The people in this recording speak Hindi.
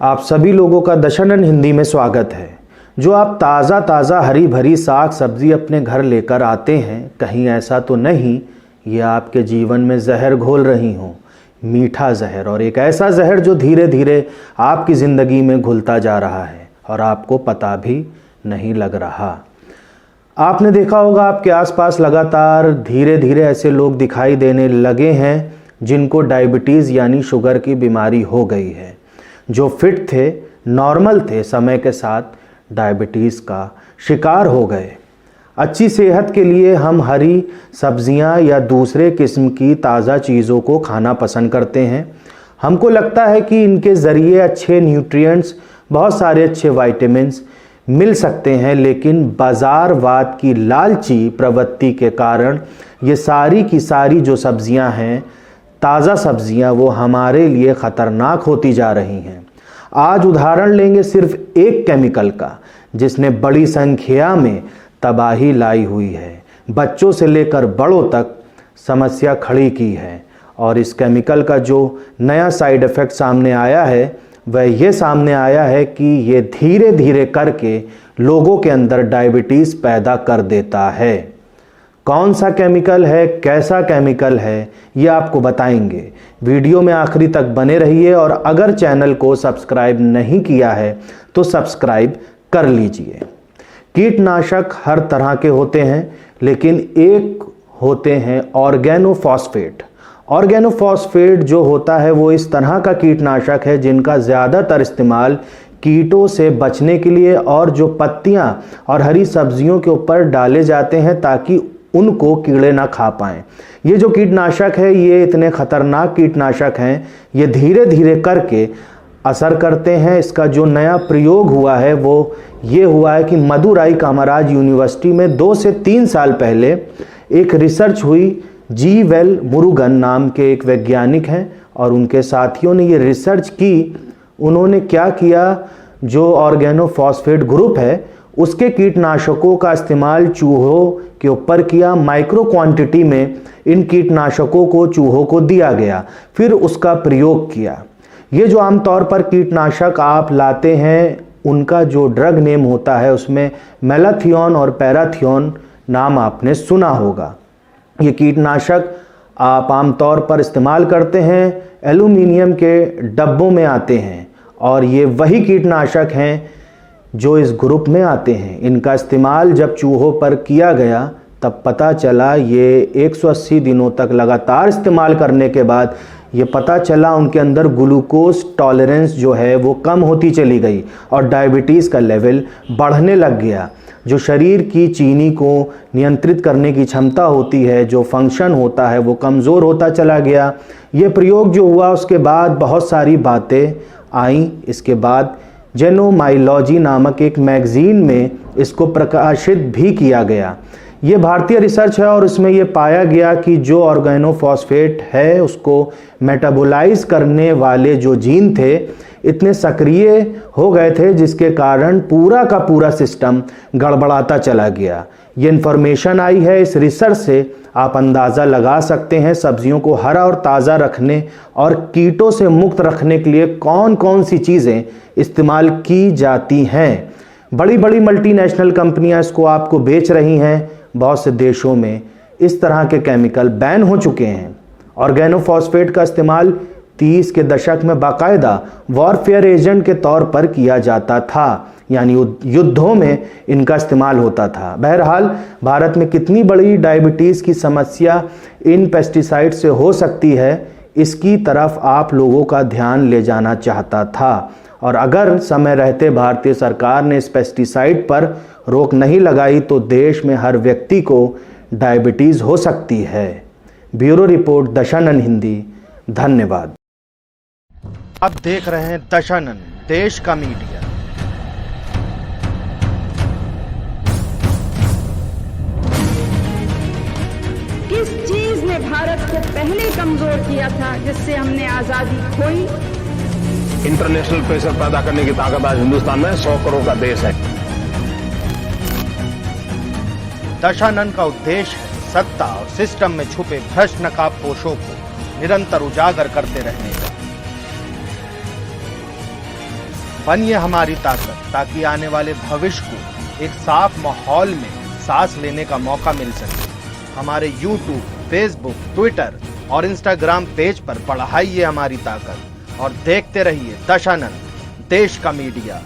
आप सभी लोगों का दशानन हिंदी में स्वागत है। जो आप ताज़ा हरी भरी साग सब्जी अपने घर लेकर आते हैं, कहीं ऐसा तो नहीं ये आपके जीवन में जहर घोल रही हों, मीठा जहर, और एक ऐसा जहर जो धीरे धीरे आपकी ज़िंदगी में घुलता जा रहा है और आपको पता भी नहीं लग रहा। आपने देखा होगा आपके आसपास लगातार धीरे धीरे ऐसे लोग दिखाई देने लगे हैं जिनको डायबिटीज़ यानी शुगर की बीमारी हो गई है। जो फिट थे, नॉर्मल थे, समय के साथ डायबिटीज़ का शिकार हो गए। अच्छी सेहत के लिए हम हरी सब्जियां या दूसरे किस्म की ताज़ा चीज़ों को खाना पसंद करते हैं। हमको लगता है कि इनके ज़रिए अच्छे न्यूट्रिएंट्स, बहुत सारे अच्छे विटामिन्स मिल सकते हैं, लेकिन बाज़ारवाद की लालची प्रवृत्ति के कारण ये सारी की सारी जो सब्जियां हैं, ताज़ा सब्जियां, वो हमारे लिए ख़तरनाक होती जा रही हैं। आज उदाहरण लेंगे सिर्फ एक केमिकल का जिसने बड़ी संख्या में तबाही लाई हुई है, बच्चों से लेकर बड़ों तक समस्या खड़ी की है। और इस केमिकल का जो नया साइड इफ़ेक्ट सामने आया है वह ये सामने आया है कि ये धीरे धीरे करके लोगों के अंदर डायबिटीज़ पैदा कर देता है। कौन सा केमिकल है, कैसा केमिकल है, ये आपको बताएंगे। वीडियो में आखिरी तक बने रहिए और अगर चैनल को सब्सक्राइब नहीं किया है तो सब्सक्राइब कर लीजिए। कीटनाशक हर तरह के होते हैं, लेकिन एक होते हैं ऑर्गेनोफॉस्फेट। ऑर्गेनोफॉस्फेट जो होता है वो इस तरह का कीटनाशक है जिनका ज़्यादातर इस्तेमाल कीटों से बचने के लिए और जो पत्तियां और हरी सब्जियों के ऊपर डाले जाते हैं ताकि उनको कीड़े ना खा पाएं। ये जो कीटनाशक है, ये इतने ख़तरनाक कीटनाशक हैं, ये धीरे धीरे करके असर करते हैं। इसका जो नया प्रयोग हुआ है वो ये हुआ है कि मदुराई कामराज यूनिवर्सिटी में 2 से 3 साल पहले एक रिसर्च हुई। जी वेल मुरुगन नाम के एक वैज्ञानिक हैं और उनके साथियों ने ये रिसर्च की। उन्होंने क्या किया, जो ऑर्गेनोफॉस्फेट ग्रुप है उसके कीटनाशकों का इस्तेमाल चूहों के ऊपर किया। माइक्रो क्वांटिटी में इन कीटनाशकों को चूहों को दिया गया, फिर उसका प्रयोग किया। ये जो आमतौर पर कीटनाशक आप लाते हैं उनका जो ड्रग नेम होता है उसमें मेलाथियोन और पैराथियोन नाम आपने सुना होगा। ये कीटनाशक आप आमतौर पर इस्तेमाल करते हैं, एल्यूमिनियम के डब्बों में आते हैं और ये वही कीटनाशक हैं जो इस ग्रुप में आते हैं। इनका इस्तेमाल जब चूहों पर किया गया तब पता चला, ये 180 दिनों तक लगातार इस्तेमाल करने के बाद ये पता चला उनके अंदर ग्लूकोज टॉलरेंस जो है वो कम होती चली गई और डायबिटीज़ का लेवल बढ़ने लग गया। जो शरीर की चीनी को नियंत्रित करने की क्षमता होती है, जो फंक्शन होता है, वो कमज़ोर होता चला गया। ये प्रयोग जो हुआ उसके बाद बहुत सारी बातें आईं। इसके बाद जेनोमाइलॉजी नामक एक मैगज़ीन में इसको प्रकाशित भी किया गया। ये भारतीय रिसर्च है और इसमें ये पाया गया कि जो ऑर्गेनोफॉस्फेट है उसको मेटाबोलाइज करने वाले जो जीन थे इतने सक्रिय हो गए थे जिसके कारण पूरा का पूरा सिस्टम गड़बड़ाता चला गया। ये इन्फॉर्मेशन आई है इस रिसर्च से। आप अंदाज़ा लगा सकते हैं सब्जियों को हरा और ताज़ा रखने और कीटों से मुक्त रखने के लिए कौन कौन सी चीज़ें इस्तेमाल की जाती हैं। बड़ी बड़ी मल्टीनेशनल कंपनियां इसको आपको बेच रही हैं। बहुत से देशों में इस तरह के केमिकल बैन हो चुके हैं। ऑर्गेनोफॉस्फेट का इस्तेमाल 30 के दशक में बाकायदा वॉरफेयर एजेंट के तौर पर किया जाता था, यानी युद्धों में इनका इस्तेमाल होता था। बहरहाल भारत में कितनी बड़ी डायबिटीज़ की समस्या इन पेस्टिसाइड से हो सकती है, इसकी तरफ आप लोगों का ध्यान ले जाना चाहता था। और अगर समय रहते भारतीय सरकार ने इस पेस्टिसाइड पर रोक नहीं लगाई तो देश में हर व्यक्ति को डायबिटीज़ हो सकती है। Bureau report, Dashanan Hindi. धन्यवाद। आप देख रहे हैं दशानन, देश का मीडिया। किस चीज ने भारत को पहले कमजोर किया था जिससे हमने आजादी खोई? इंटरनेशनल प्रेशर पैदा करने की ताकत आज हिंदुस्तान में 100 करोड़ का देश है। दशानन का उद्देश्य है सत्ता और सिस्टम में छुपे भ्रष्ट नकाबपोशों को निरंतर उजागर करते रहने का। बनिए हमारी ताकत, ताकि आने वाले भविष्य को एक साफ माहौल में सांस लेने का मौका मिल सके। हमारे YouTube, Facebook, Twitter और Instagram पेज पर बढ़ाइए हमारी ताकत और देखते रहिए दशानंद, देश का मीडिया।